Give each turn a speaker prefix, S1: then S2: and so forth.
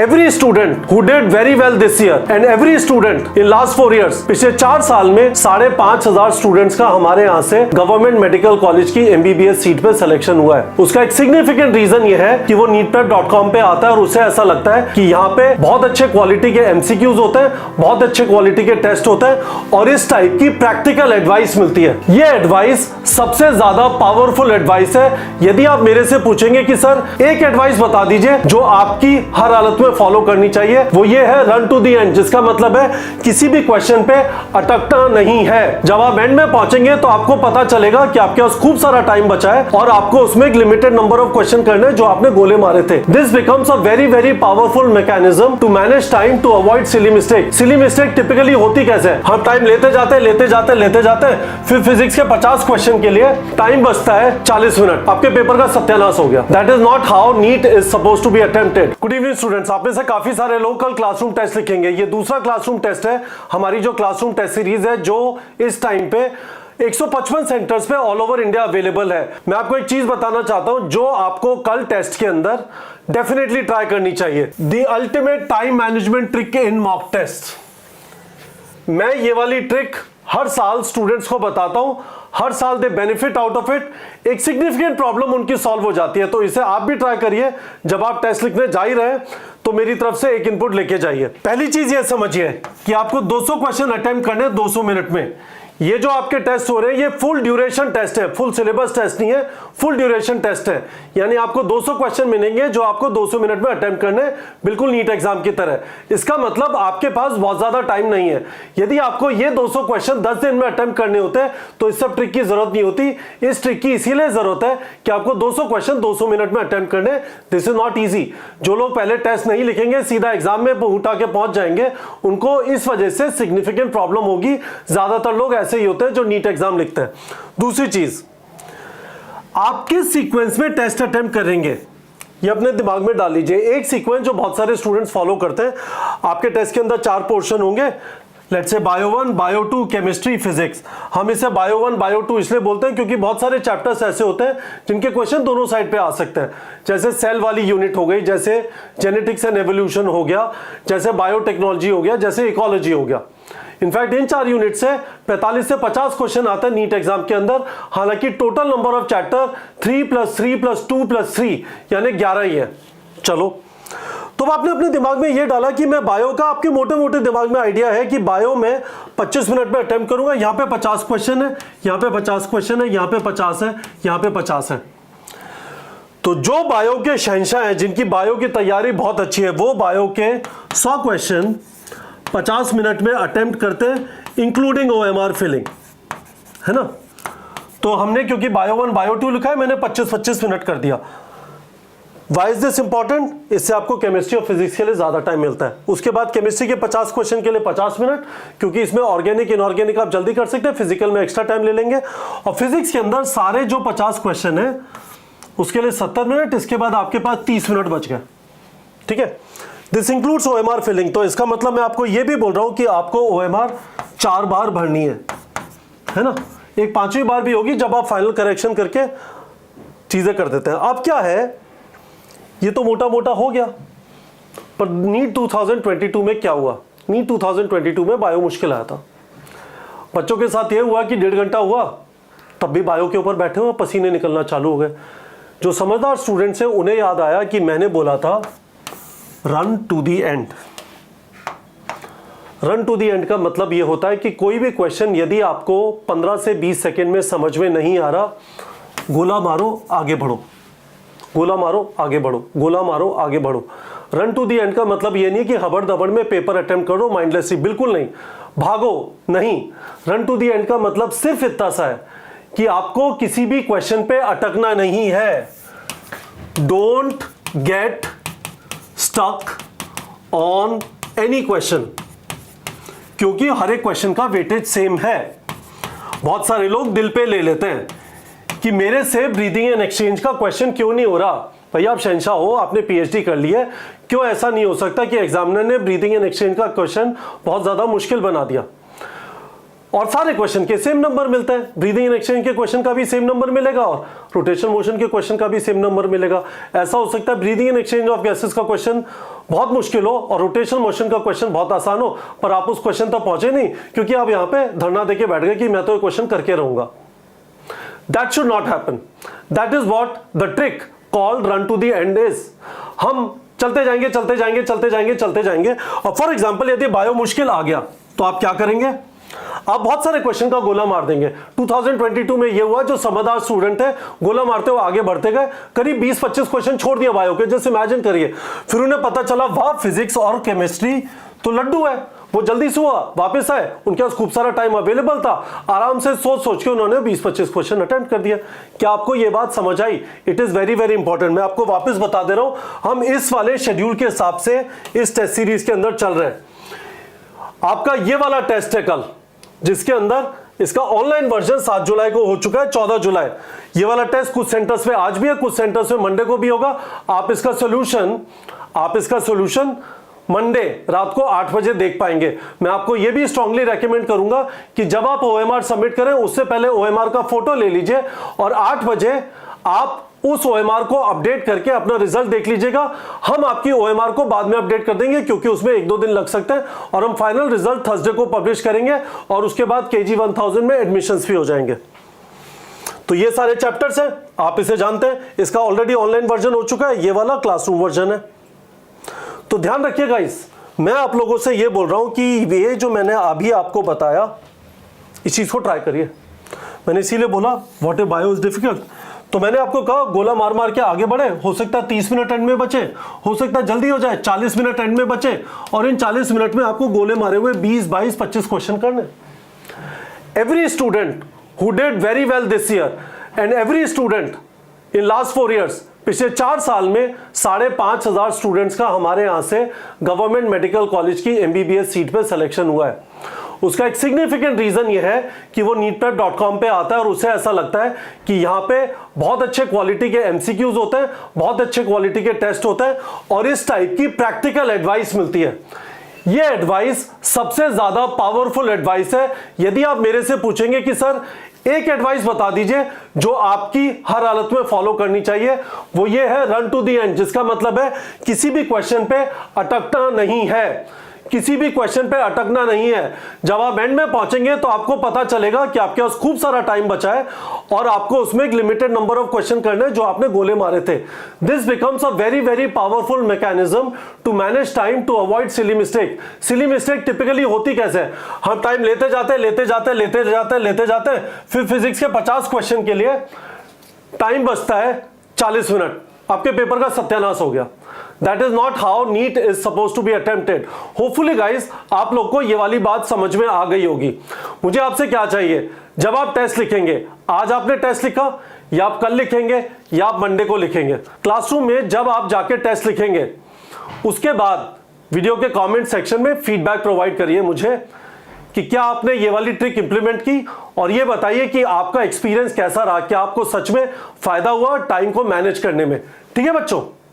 S1: every student who did very well this year and every student in last 4 years, पिछले 4 साल में 5,500 students का हमारे यहाँ से गवर्नमेंट मेडिकल कॉलेज की MBBS सीट पे सिलेक्शन हुआ है। उसका एक सिग्निफिकेंट रीजन ये है कि वो neetprep.com पे आता है और उसे ऐसा लगता है कि यहाँ पे बहुत अच्छे क्वालिटी के MCQs होते हैं, बहुत अच्छे क्वालिटी के टेस्ट होते हैं और इस टाइप की प्रैक्टिकल एडवाइस मिलती है। ये एडवाइस सबसे ज्यादा पावरफुल एडवाइस है। यदि आप मेरे से पूछेंगे कि सर एक एडवाइस बता दीजिए जो आपकी हर हालत में फॉलो करनी चाहिए, वो ये है रन टू द एंड, जिसका मतलब है किसी भी क्वेश्चन पे अटकना नहीं है। जब आप एंड में पहुंचेंगे तो आपको पता चलेगा कि आपके पास खूब सारा टाइम बचा है और आपको उसमें एक लिमिटेड नंबर ऑफ क्वेश्चन करने जो आपने गोले मारे थे। This becomes a very very powerful mechanism to manage time to avoid silly mistake. Silly mistake typically होती कैसे है, हम टाइम लेते जाते फिर फिजिक्स के 50 क्वेश्चन के लिए टाइम बचता है 40 मिनट, आपके पेपर का सत्यानाश हो गया। That is not how NEET is supposed to be attempted. Good evening students, आप में से काफी सारे लोग कल क्लासरूम टेस्ट लिखेंगे। ये दूसरा क्लासरूम टेस्ट है हमारी जो क्लासरूम टेस्ट सीरीज है, जो इस टाइम पे 155 सेंटर्स पे ऑल ओवर इंडिया अवेलेबल है। मैं आपको एक चीज बताना चाहता हूं जो आपको कल टेस्ट के अंदर डेफिनेटली ट्राई करनी चाहिए, the ultimate time management trick in mock test. मैं ये वाली ट्रिक हर साल स्टूडेंट्स को बताता हूं, हर साल दे बेनिफिट आउट ऑफ इट। एक सिग्निफिकेंट प्रॉब्लम उनकी सॉल्व हो जाती है, तो इसे आप भी ट्राई करिए। जब आप टेस्ट लिखने जा ही रहे तो मेरी तरफ से एक इनपुट लेके जाइए। पहली चीज ये समझिए कि आपको 200 क्वेश्चन अटेम्प्ट करने 200 मिनट में। ये जो आपके टेस्ट हो रहे हैं ये फुल ड्यूरेशन टेस्ट है, फुल सिलेबस टेस्ट नहीं है, फुल ड्यूरेशन टेस्ट है। यानी आपको 200 क्वेश्चन मिलेंगे जो आपको 200 मिनट में अटेम्प्ट करने, बिल्कुल नीट एग्जाम की तरह। इसका मतलब आपके पास बहुत ज्यादा टाइम नहीं है। यदि आपको ये 200 क्वेश्चन 10 दिन में अटेम्प्ट करने होते हैं तो इस सब ट्रिक की जरूरत नहीं होती। इस ट्रिक की इसीलिए जरूरत है कि आपको 200 क्वेश्चन 200 मिनट में अटेम्प्ट करने। This is not easy. जो लोग पहले टेस्ट नहीं लिखेंगे सीधा एग्जाम में उठा के पहुंच जाएंगे, उनको इस वजह से सिग्निफिकेंट प्रॉब्लम होगी। ज्यादातर लोग ऐसे ही होते हैं जो नीट एग्जाम लिखते हैं। दूसरी चीज, आप किस सीक्वेंस में टेस्ट अटेम्प्ट करेंगे ये अपने दिमाग में डाल लीजिए। एक सीक्वेंस जो बहुत सारे स्टूडेंट्स फॉलो करते हैं, आपके टेस्ट के अंदर 4 पोर्शन होंगे। Let's say bio 1, bio 2, chemistry, physics. हम इसे बायो 1, बायो 2 इसलिए बोलते हैं क्योंकि बहुत सारे चैप्टर्स ऐसे होते हैं जिनके क्वेश्चन दोनों साइड पे आ सकते हैं। जैसे सेल वाली यूनिट हो गई, जैसे जेनेटिक्स एंड एवोल्यूशन हो गया, जैसे बायोटेक्नोलॉजी हो गया, जैसे इकोलॉजी हो गया। इनफैक्ट इन 4 यूनिट से 45 से 50 क्वेश्चन आते हैं नीट एग्जाम के अंदर। हालांकि टोटल नंबर ऑफ चैप्टर 3 + 3 + 2 + 3 यानी 11 ही है। चलो, तो आपने अपने दिमाग में ये डाला कि मैं बायो का, आपके मोटे मोटे दिमाग में आइडिया है कि बायो में 25 मिनट में अटेम्प्ट करूंगा। यहां पे 50 क्वेश्चन है, यहां पे 50 क्वेश्चन है, यहां पे 50 है, यहां पे 50 है। तो जो बायो के शहंशाह हैं, जिनकी बायो की तैयारी बहुत अच्छी है, वो बायो के 100 क्वेश्चन 50 मिनट में अटेम्प्ट करते हैं, इंक्लूडिंग OMR फिलिंग, है ना। तो हमने क्योंकि बायो 1, बायो 2 लिखा है, मैंने 25-25 मिनट कर दिया। Why is this important? इससे आपको केमिस्ट्री और फिजिक्स के लिए ज्यादा टाइम मिलता है। उसके बाद केमिस्ट्री के 50 क्वेश्चन के लिए 50 मिनट, क्योंकि इसमें ऑर्गेनिक इनऑर्गेनिक आप जल्दी कर सकते हैं, फिजिकल में एक्स्ट्रा टाइम ले लेंगे। और फिजिक्स के अंदर सारे जो 50 क्वेश्चन है उसके लिए 70 मिनट। इसके बाद आपके पास 30 मिनट बच गए, ठीक है। This includes OMR filling. तो इसका मतलब मैं आपको यह भी बोल रहा हूं कि आपको OMR 4 बार भरनी है ना। एक 5वीं बार भी होगी जब आप फाइनल करेक्शन करके चीजें कर देते हैं। अब क्या है, ये तो मोटा मोटा हो गया, पर नीट 2022 में क्या हुआ? नीट 2022 में बायो मुश्किल आया था। बच्चों के साथ ये हुआ कि 1.5 घंटा हुआ तब भी बायो के ऊपर बैठे हुए पसीने निकलना चालू हो गए। जो समझदार स्टूडेंट्स हैं उन्हें याद आया कि मैंने बोला था run to the end. Run to the end का मतलब यह होता है कि कोई भी क्वेश्चन यदि आपको 15 से 20 सेकेंड में समझ में नहीं आ रहा, गोला मारो आगे बढ़ो, गोला मारो आगे बढ़ो, गोला मारो आगे बढ़ो। रन टू दी एंड का मतलब ये नहीं कि हबड़ दबड़ में पेपर अटेम्प्ट करो माइंडलेसली, बिल्कुल नहीं, भागो नहीं। रन टू दी एंड का मतलब सिर्फ इतना सा है कि आपको किसी भी क्वेश्चन पे अटकना नहीं है। Don't get stuck on any question, क्योंकि हर एक क्वेश्चन का वेटेज सेम है। बहुत सारे लोग दिल पे ले लेते हैं कि मेरे से ब्रीदिंग एंड एक्सचेंज का क्वेश्चन क्यों नहीं हो रहा। भैया आप शहंशाह हो, आपने PhD कर ली है, क्यों ऐसा नहीं हो सकता कि एग्जामिनर ने ब्रीदिंग एंड एक्सचेंज का क्वेश्चन बहुत ज्यादा मुश्किल बना दिया। और सारे क्वेश्चन के सेम नंबर मिलते हैं। ब्रीदिंग एंड एक्सचेंज के क्वेश्चन का भी सेम नंबर मिलेगा और रोटेशन मोशन के क्वेश्चन का भी सेम नंबर मिलेगा। ऐसा हो सकता है breathing and exchange of gases का क्वेश्चन बहुत मुश्किल हो और रोटेशन मोशन का क्वेश्चन बहुत आसान हो, पर आप उस क्वेश्चन तक पहुंचे नहीं क्योंकि आप यहां पे धरना देके बैठ गए कि मैं तो ये क्वेश्चन करके रहूंगा। That should not happen. That is what the trick called run to the end is. हम चलते जाएंगे चलते जाएंगे चलते जाएंगे चलते जाएंगे और फॉर एग्जाम्पल यदि बायो मुश्किल आ गया तो आप क्या करेंगे? आप बहुत सारे क्वेश्चन का गोला मार देंगे। 2022 में ये हुआ, जो समझदार स्टूडेंट है गोला मारते हुए आगे बढ़ते गए, करीब 20-25 क्वेश्चन छोड़ दिया बायो के। जैसे इमेजिन करिए, फिर उन्हें पता चला वाह फिजिक्स और केमिस्ट्री तो लड्डू है। वो जल्दी से हुआ, वापस आए, उनके पास खूब सारा टाइम अवेलेबल था, आराम से सोच के उन्होंने 20-25 क्वेश्चन अटेम्प्ट कर दिया। क्या आपको ये बात समझ आई? It is very very important. मैं आपको वापस बता दे रहा हूं, हम इस वाले शेड्यूल के हिसाब से इस टेस्ट सीरीज के अंदर चल रहे हैं। आपका ये वाला टेस्ट है कल, जिसके अंदर इसका ऑनलाइन वर्जन 7 जुलाई को हो चुका है, 14 जुलाई। ये वाला टेस्ट कुछ सेंटर्स में आज भी है, कुछ सेंटर्स में मंडे को भी होगा। आप इसका सॉल्यूशन मंडे रात को 8 बजे देख पाएंगे। मैं आपको यह भी स्ट्रांगली रेकमेंड करूंगा कि जब आप OMR सबमिट करें उससे पहले OMR का फोटो ले लीजिए और 8 बजे आप उस OMR को अपडेट करके अपना रिजल्ट देख लीजिएगा। हम आपकी OMR को बाद में अपडेट कर देंगे क्योंकि उसमें 1-2 दिन लग सकते हैं और हम फाइनल रिजल्ट थर्सडे को पब्लिश करेंगे और उसके बाद KG 1000 में एडमिशंस भी हो जाएंगे। तो ये सारे चैप्टर्स हैं, आप इसे जानते हैं। इसका ऑलरेडी ऑनलाइन वर्जन हो चुका है, ये वाला क्लासरूम वर्जन है। तो ध्यान रखिएगा इस, मैं आप लोगों से ये बोल रहा हूं कि ये जो मैंने अभी आपको बताया इस चीज को ट्राई करिए। मैंने इसीलिए बोला what A bio is difficult. तो मैंने आपको कहा गोला मार मार के आगे बढ़े, हो सकता है 30 मिनट एंड में बचे, हो सकता है जल्दी हो जाए 40 मिनट एंड में बचे और इन 40 मिनट में आपको गोले मारे हुए 20, 22, 25 क्वेश्चन करने। Every student who did very well this year and every student in last 4 years, पिछले 4 साल में 5,500 स्टूडेंट्स का हमारे यहां से गवर्नमेंट मेडिकल कॉलेज की MBBS सीट पे सिलेक्शन हुआ है। उसका एक सिग्निफिकेंट रीजन यह है कि वो neetprep.com पे आता है और उसे ऐसा लगता है कि यहाँ पे बहुत अच्छे क्वालिटी के MCQs होते हैं, बहुत अच्छे क्वालिटी के टेस्ट होते हैं और इस टाइप की प्रैक्टिकल एडवाइस मिलती है। ये एडवाइस सबसे ज्यादा पावरफुल एडवाइस है। यदि आप मेरे से पूछेंगे कि सर एक एडवाइस बता दीजिए जो आपकी हर हालत में फॉलो करनी चाहिए, वो ये है रन टू द एंड, जिसका मतलब है किसी भी क्वेश्चन पे अटकना नहीं है, किसी भी क्वेश्चन पे अटकना नहीं है। जब आप एंड में पहुंचेंगे तो आपको पता चलेगा कि आपके पास खूब सारा टाइम बचा है और आपको उसमें एक लिमिटेड नंबर ऑफ क्वेश्चन करने जो आपने गोले मारे थे। This becomes a very very powerful mechanism to manage time, to avoid silly mistake. Silly mistake typically होती कैसे है? हम टाइम लेते जाते, फिर फिजिक्स के 50 क्वेश्चन के लिए टाइम बचता है 40 मिनट, आपके पेपर का सत्यानाश हो गया। That is not how NEET is supposed to be attempted. Hopefully guys, आप लोग को ये वाली बात समझ में आ गई होगी। मुझे आपसे क्या चाहिए, जब आप टेस्ट लिखेंगे, आज आपने टेस्ट लिखा या आप कल लिखेंगे या आप मंडे को लिखेंगे, क्लासरूम में जब आप जाके टेस्ट लिखेंगे उसके बाद वीडियो के कमेंट सेक्शन में फीडबैक प्रोवाइड करिए मुझे कि क्या आपने ये वाली ट्रिक इंप्लीमेंट की और ये बताइए कि आपका एक्सपीरियंस कैसा रहा, क्या आपको सच में फायदा हुआ टाइम को मैनेज करने में। ठीक है बच्चों।